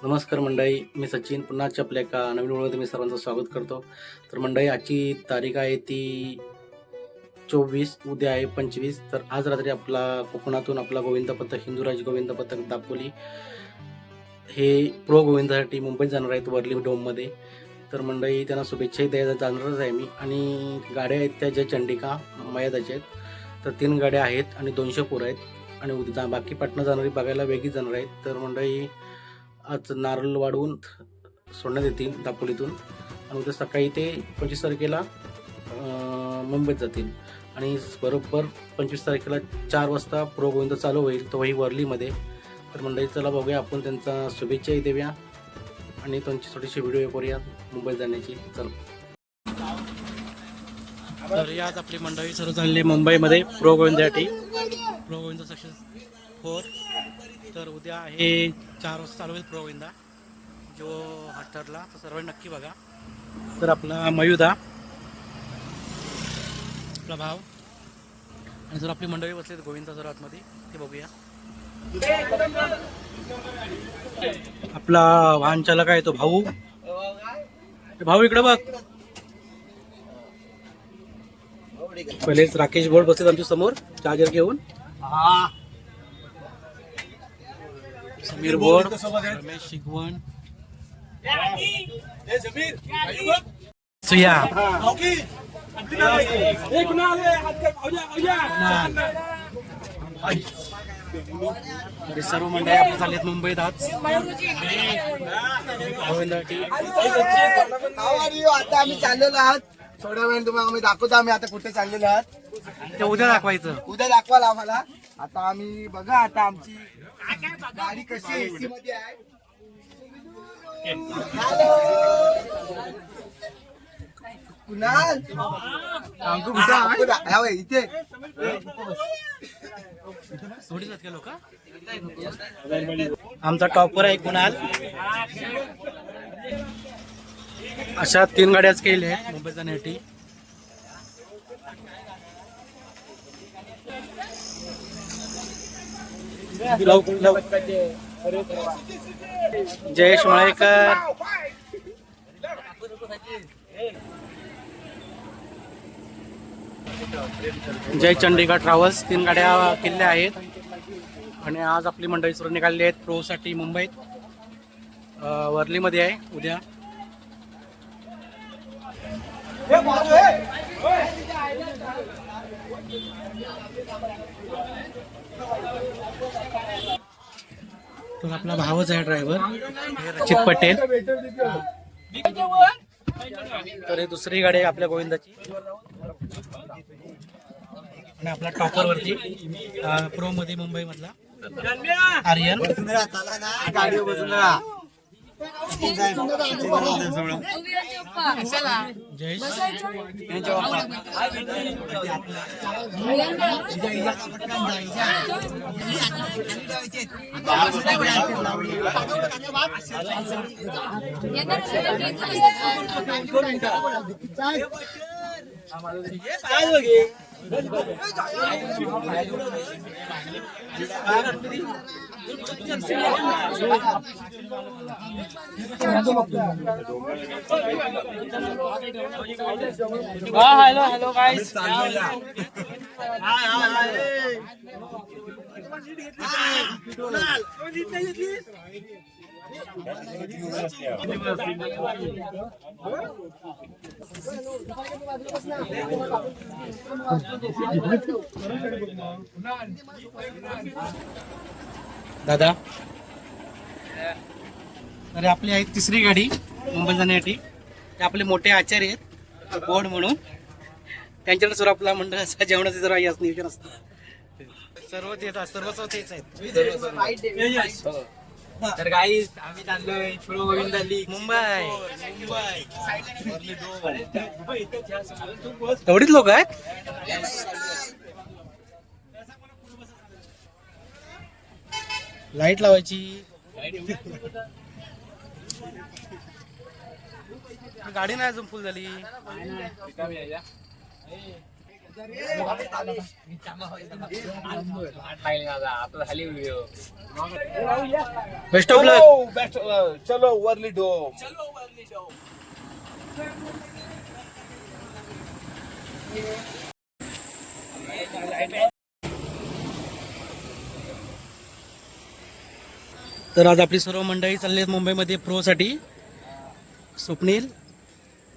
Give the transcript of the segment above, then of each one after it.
नमस्कार मंडळी, मी सचिन पुन्हा आपल्या एका नवीन व्हिडिओमध्ये मी सर्वांचं स्वागत करतो. तर मंडळी, आजची तारीख आहे ती 24, उद्या आहे 25. तर आज रात्री आपला कोकणातून आपला गोविंद पथक, हिंदुराज गोविंद पथक दापोली हे प्रो गोविंदासाठी मुंबईत जाणार आहेत वर्ली डोममध्ये. तर मंडळी, त्यांना शुभेच्छाही द्यायला जाणारच आहे मी. आणि गाड्या आहेत त्या ज्या चंडिका मयादाच्या आहेत. तर 3 गाड्या आहेत आणि 200 पोरं आहेत. आणि उद्या बाकी पाटणं जाणारी बघायला वेगळी जाणार आहेत. तर मंडळी, आज नारळ वाढवून सोडण्यात येतील दापोलीतून आणि उद्या सकाळी ते 25 तारखेला मुंबईत जातील. आणि बरोबर 25 तारखेला 4 वाजता प्रो गोविंद चालू होईल, तोही वर्लीमध्ये. तर मंडळी, चला बघूया, आपण त्यांचा शुभेच्छाही देऊया आणि त्यांची थोडीशी व्हिडिओ करूया मुंबईत जाण्याची. चला. तर यात आपली मंडळी सर्व चालली मुंबईमध्ये प्रो गोविंदासाठी. Pro Govind success 4. तर उद्या हे 4 वाजता चालू होईल प्रो गोविंदा जो हॉटस्टारला. तर सर्वांनी नक्की बघा. तर आपला मयुदा, आपला भाव आणि जर आपली मंडळी बसली गोविंदा जर आतमध्ये ते बघूया. आपला वाहन चालक आहे तो भाऊ. भाऊ इकडे बघ. पहिलेच राकेश बोर्ड बसले आमच्या समोर चार्जर घेऊन. समीर बोर्ड, रमेश शिगवण, सुया, सर्व मंडळी आपले चाललेत मुंबईत आज गोविंदासाठी. आता आम्ही चाललेलो आहात. थोड्या वेळ तुम्हाला आम्ही दाखवतो आम्ही आता कुठे चाललेलो आहात. ते उद्या दाखवायचं. उद्या दाखवाल आम्हाला. आता आम्ही बघा आता आमची गाडी कशी एसी मध्ये आहे. कुणाल इथे लोक. आमचा टॉपर आहे कुणाल. अशा 3 गाड्याच केल्या आहेत मुंबईत जाण्यासाठी. जयेश मळेकर, जय चंडिका ट्रॅव्हल्स 3 गाड्या केलेल्या आहेत. आणि आज आपली मंडळी सुरू निघालेली आहेत प्रोसाठी मुंबईत. वर्लीमध्ये आहे उद्या. तर आपला भावच आहे ड्रायव्हर रचित पटेल. तर ही दुसरी गाडी आहे आपल्या गोविंदाची. आणि आपला टॉपर वरती प्रो मध्ये मुंबई मधला आर्यन. गाडी बसून जयेश, हॅलो गाइस. दादा, अरे आपली आहे तिसरी गाडी मुंबई जाण्यासाठी. ते आपले मोठे आचार्य आहेत बोर्ड म्हणून. त्यांच्याकडे सुरू आपला मंडळाचा जेवणाचे जरा याच नियोजन असतं. सर्व तेच आहेत. तर गाईस आम्ही चाललोय प्रो गोविंदा लीग मुंबई. एवढीच लोक आहेत. लाईट लावायची. गाडी नाही अजून फुल झाली. बेस्ट ऑफ लक. चलो वर्ली डोम. तर आज आपली सर्व मंडळी चालली आहेत मुंबईमध्ये प्रोसाठी. स्वप्नील,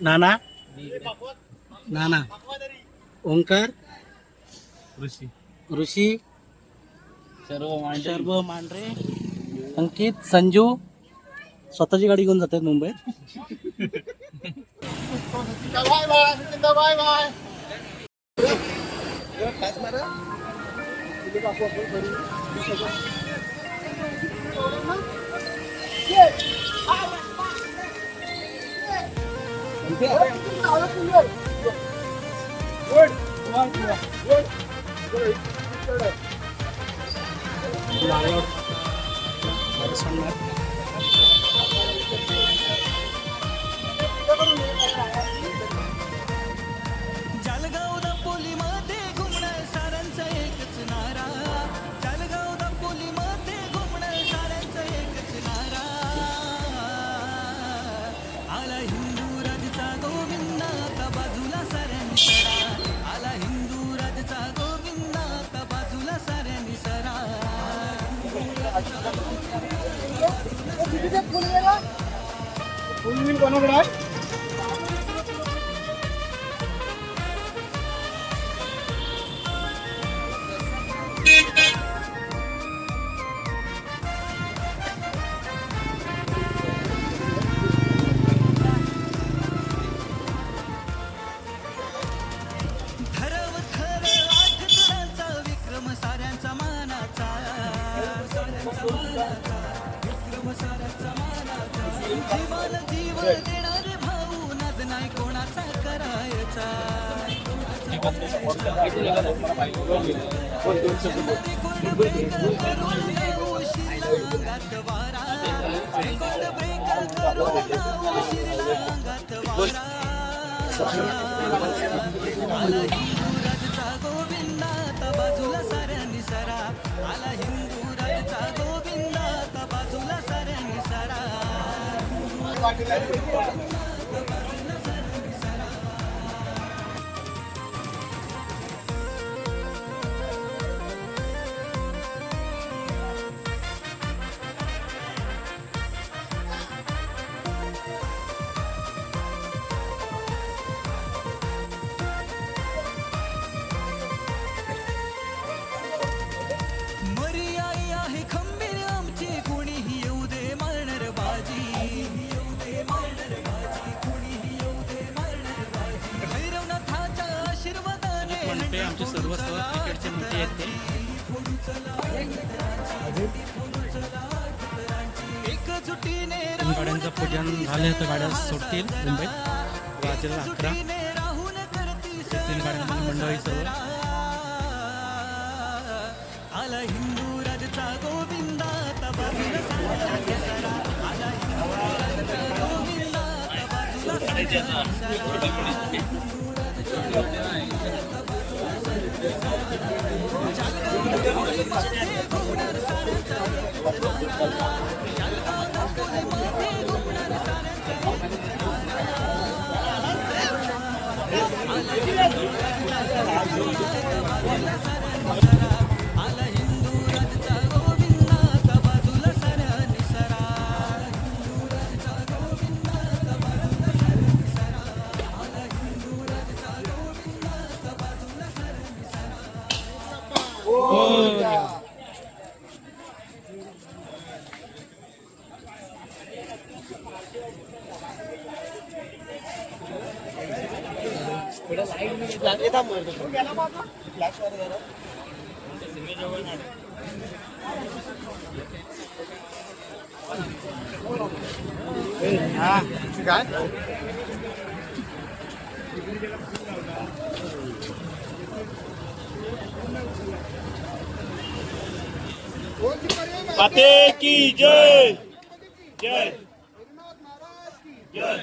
नाना, ओंकार, ऋषी, सर्व मांढरे, अंकित, संजू स्वतःची गाडी घेऊन जातात मुंबईत. जळगाव दापोलीमध्ये घुमणं साऱ्यांचं एकच नारा. जळगाव दापोलीमध्ये घुमणं साऱ्यांचं एकच नारा. आला हिंदू राजचा गोविंद आता बाजूला साऱ्यांनी सरा. आला हिंदू राजचा गोविंद आता बाजूला साऱ्यांनी सरा. ठरव खर 8 जणांचा विक्रम साऱ्यांचा मानाचा. विक्रम साऱ्यांचा मानाचा. जीवाला जीव देणारे भाऊ नाद नाही कोणाचा करायचा. रेकॉर्ड ब्रेकर करून येऊ शिरला अंगात वारा. रेकॉर्ड ब्रेकर करून येऊ शिरला अंगात वारा. आला हिंदू राजचा गोविंद आता बाजूला साऱ्यांनी सरा. आला हिंदू राजचा गोविंद आता बाजूला साऱ्यांनी सरा. मरी आई आहे खंबीर आमची कोणीही येऊ दे मारणार बाजी. येऊ दे मारणार बाजी. कोणीही येऊ दे मारणार बाजी. भैरवनाथाच्या आशीर्वादाने आमचे सर्व क्रिकेटचे मोठे आहेत ते. एकजुटीने गाड्यांचं पूजन झालं तर गाड्या सुटतील मुंबईत वाजेला 11. राहून करती 3 गाड्यांमध्ये मंडळी सर्व. आला हिंदू राजचा गोविंद आता बाजूला साऱ्यांनी सरा. आला हिंदू राजचा गोविंद आता बाजूला साऱ्यांनी आला हिंदू राजचा गोविंद आता बाजूला साऱ्यांनी सरा. हिंदू राजचा गोविंद आता बाजूला साऱ्यांनी सरा. आला हिंदू राजचा गोविंद आता बाजूला साऱ्यांनी सरा. माते की जय. जय जय.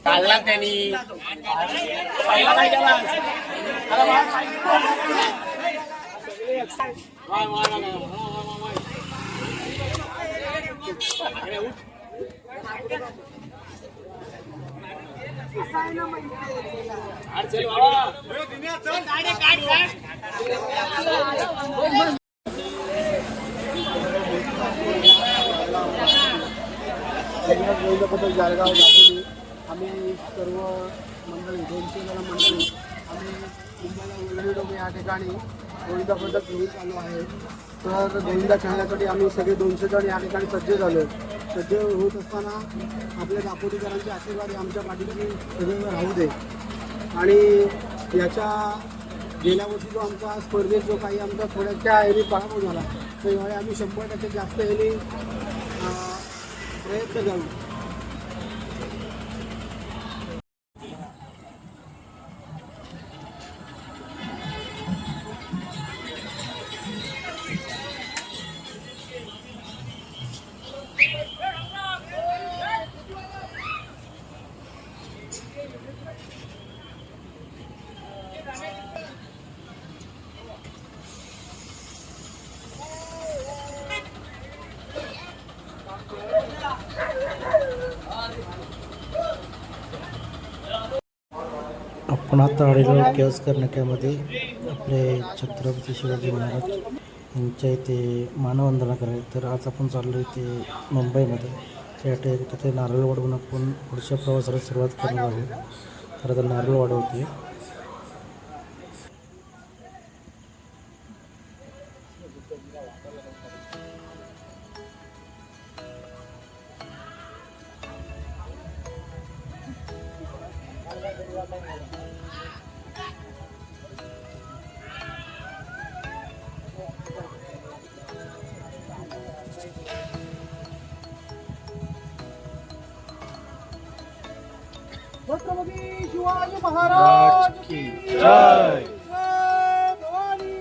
काढला त्यांनी गोविंदाबद्दल जाळगाव दाखवली. आम्ही सर्व मंडळी 200 जण मंडळी आम्ही मुंबईला वर्ली डोम या ठिकाणी गोविंदाबद्दल घेऊन चालू आहे. तर गोविंदा खेळण्यासाठी आम्ही सगळे 200 जण या ठिकाणी सज्ज झालो. सज्ज होत असताना आपल्या दापोलीकरांचे आशीर्वाद आमच्या पाठीशी सदैव राहू दे. आणि याच्या गेल्या वर्षी जो आमचा स्पर्धेत जो काही आमचा थोड्याच्या ह्याने पराभव झाला तर यावेळी आम्ही 100% जास्त ह्याने प्रयत्न करू. आपण आता आलेलो केळझर नाक्यामध्ये आपले छत्रपती शिवाजी महाराज यांच्या इथे मानवंदना करायला. तर आज आपण चाललो इथे मुंबईमध्ये त्या तिथे नारळ वाढवून आपण पुढच्या प्रवासाला सुरुवात करणार आहोत. तर आता नारळ वाढवते. छत्रपती शिवाजी महाराज की जय. जय भवानी.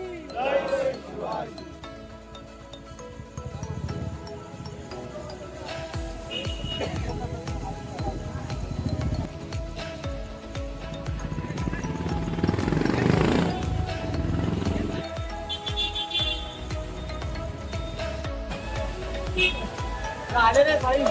आले रे भाई.